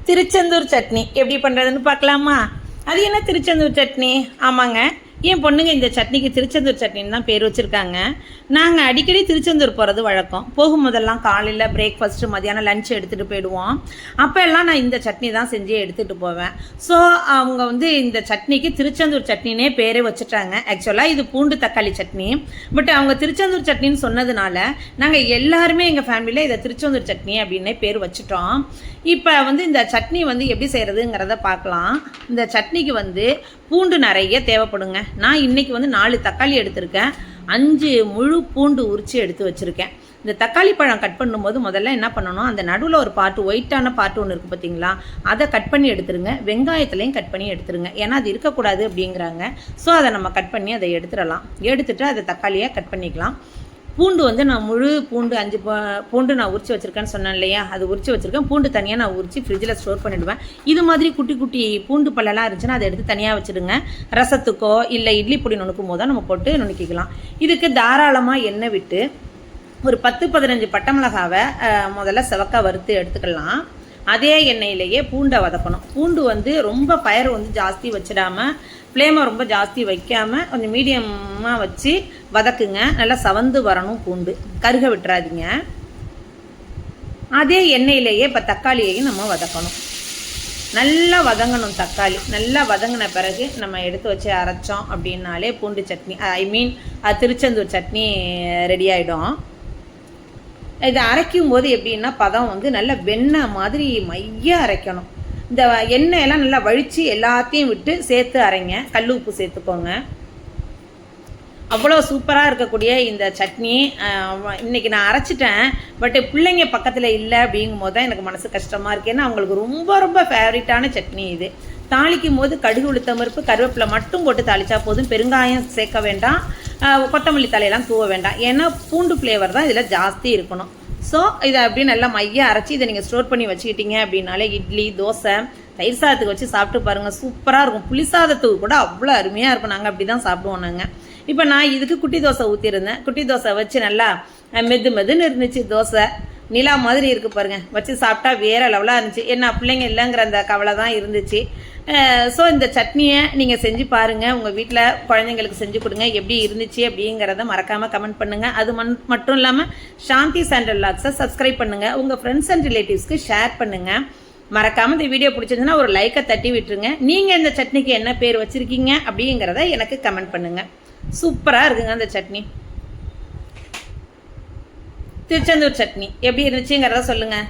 திருச்செந்தூர் சட்னி எப்படி பண்ணுறதுன்னு பார்க்கலாமா? அது என்ன திருச்செந்தூர் சட்னி? ஆமாங்க, என் பொண்ணுங்க இந்த சட்னிக்கு திருச்செந்தூர் சட்னின்னு தான் பேர் வச்சுருக்காங்க. நாங்கள் அடிக்கடி திருச்செந்தூர் போகிறது வழக்கம். போகும்போதெல்லாம் காலையில் பிரேக்ஃபாஸ்ட்டு, மதியானம் லஞ்ச் எடுத்துகிட்டு போயிடுவோம். அப்போ எல்லாம் நான் இந்த சட்னி தான் செஞ்சு எடுத்துகிட்டு போவேன். ஸோ அவங்க இந்த சட்னிக்கு திருச்செந்தூர் சட்னினே பேரே வச்சுட்டாங்க. ஆக்சுவலாக இது பூண்டு தக்காளி சட்னி. பட் அவங்க திருச்செந்தூர் சட்னின்னு சொன்னதுனால நாங்கள் எல்லாருமே எங்கள் ஃபேமிலியில் இதை திருச்செந்தூர் சட்னி அப்படின்னே பேர் வச்சுட்டோம். இப்போ இந்த சட்னி எப்படி செய்கிறதுங்கிறத பார்க்கலாம். இந்த சட்னிக்கு பூண்டு நிறைய தேவைப்படுங்க. நான் இன்றைக்கி 4 தக்காளி எடுத்திருக்கேன். 5 முழு பூண்டு உரித்து எடுத்து வச்சுருக்கேன். இந்த தக்காளி பழம் கட் பண்ணும்போது முதல்ல என்ன பண்ணணும், அந்த நடுவில் ஒரு பார்ட்டு ஒயிட்டான பார்ட்டு ஒன்று இருக்குது பார்த்தீங்களா, அதை கட் பண்ணி எடுத்துருங்க. வெங்காயத்துலேயும் கட் பண்ணி எடுத்துருங்க. ஏன்னா அது இருக்கக்கூடாது அப்படிங்கிறாங்க. ஸோ அதை நம்ம கட் பண்ணி அதை எடுத்துடலாம். எடுத்துகிட்டு அதை தக்காளியை கட் பண்ணிக்கலாம். பூண்டு நான் முழு பூண்டு 5 பூண்டு நான் உரிச்சு வச்சுருக்கேன்னு சொன்னேன் இல்லையா, அது உரிச்சு வச்சுருக்கேன். பூண்டு தனியாக நான் உரிச்சு ஃப்ரிட்ஜில் ஸ்டோர் பண்ணிவிடுவேன். இது மாதிரி குட்டி குட்டி பூண்டு பல்லெல்லாம் இருந்துச்சுன்னா அதை எடுத்து தனியாக வச்சுடுங்க. ரசத்துக்கோ இல்லை இட்லி பொடி நுணுக்கும் போது தான் நம்ம போட்டு நுணுக்கிக்கலாம். இதுக்கு தாராளமாக எண்ணெய் விட்டு ஒரு 10-15 பட்டை மிளகாவை முதல்ல செவக்க வறுத்து எடுத்துக்கலாம். அதே எண்ணெயிலேயே பூண்டை வதக்கணும். பூண்டு ரொம்ப ஃபயர் ஜாஸ்தி வச்சிடாமல், ஃப்ளேமை ரொம்ப ஜாஸ்தி வைக்காமல் கொஞ்சம் மீடியமாக வச்சு வதக்குங்க. நல்லா சவந்து வரணும். பூண்டு கருக விட்டுறாதீங்க. அதே எண்ணெயிலேயே இப்போ தக்காளியையும் நம்ம வதக்கணும். நல்லா வதங்கணும். தக்காளி நல்லா வதங்கின பிறகு நம்ம எடுத்து வச்சு அரைச்சோம் அப்படின்னாலே பூண்டு சட்னி, திருச்செந்தூர் சட்னி ரெடி ஆகிடும். இதை அரைக்கும் போது எப்படின்னா பதம் நல்லா வெண்ணெய் மாதிரி மைய அரைக்கணும். இந்த எண்ணெயெல்லாம் நல்லா வழித்து எல்லாத்தையும் விட்டு சேர்த்து அரைங்க. கல் உப்பு சேர்த்துக்கோங்க. அவ்வளோ சூப்பராக இருக்கக்கூடிய இந்த சட்னி இன்றைக்கி நான் அரைச்சிட்டேன். பட் பிள்ளைங்க பக்கத்தில் இல்லை அப்படிங்கும் போது தான் எனக்கு மனசு கஷ்டமாக இருக்குது. ஏன்னா அவங்களுக்கு ரொம்ப ரொம்ப ஃபேவரட்டான சட்னி இது. தாளிக்கும் போது கடுகு, உளுத்தம் பருப்பு, கருவேப்பிலை மட்டும் போட்டு தாளித்தா போதும். பெருங்காயம் சேர்க்க வேண்டாம், கொத்தமல்லி தலையெல்லாம் தூவ வேண்டாம். ஏன்னா பூண்டு ஃப்ளேவர் தான் இதில் ஜாஸ்தி இருக்கணும். ஸோ இதை அப்படியே நல்லா மைய அரைச்சி இதை நீங்கள் ஸ்டோர் பண்ணி வச்சுக்கிட்டீங்க அப்படின்னாலே இட்லி, தோசை, தயிர் சாதத்துக்கு வச்சு சாப்பிட்டு பாருங்கள். சூப்பராக இருக்கும். புளி சாதத்துக்கு கூட அவ்வளோ அருமையாக இருக்கும். நாங்கள் அப்படி தான் சாப்பிடுவோம் நாங்கள். இப்போ நான் இதுக்கு குட்டி தோசை ஊற்றிருந்தேன். குட்டி தோசை வச்சு நல்லா மெதுன்னு இருந்துச்சு. தோசை நிலா மாதிரி இருக்குது பாருங்கள். வச்சு சாப்பிட்டா வேறு லெவலாக இருந்துச்சு. ஏன்னா பிள்ளைங்க இல்லைங்கிற அந்த கவலை தான் இருந்துச்சு. ஸோ இந்த சட்னியை நீங்கள் செஞ்சு பாருங்கள். உங்கள் வீட்டில் குழந்தைங்களுக்கு செஞ்சு கொடுங்க. எப்படி இருந்துச்சு அப்படிங்கிறத மறக்காமல் கமெண்ட் பண்ணுங்கள். அது மட்டும் இல்லாமல் சாந்தி சாண்டல் லாக்ஸை சப்ஸ்கிரைப் பண்ணுங்கள். உங்கள் ஃப்ரெண்ட்ஸ் அண்ட் ரிலேட்டிவ்ஸ்க்கு ஷேர் பண்ணுங்கள். மறக்காமல் இந்த வீடியோ பிடிச்சிருந்துன்னா ஒரு லைக்கை தட்டி விட்டுருங்க. நீங்கள் இந்த சட்னிக்கு என்ன பேர் வச்சுருக்கீங்க அப்படிங்கிறத எனக்கு கமெண்ட் பண்ணுங்கள். சூப்பராக இருக்குங்க அந்த சட்னி. திருச்செந்தூர் சட்னி எப்படி இருந்துச்சுங்கிறத சொல்லுங்கள்.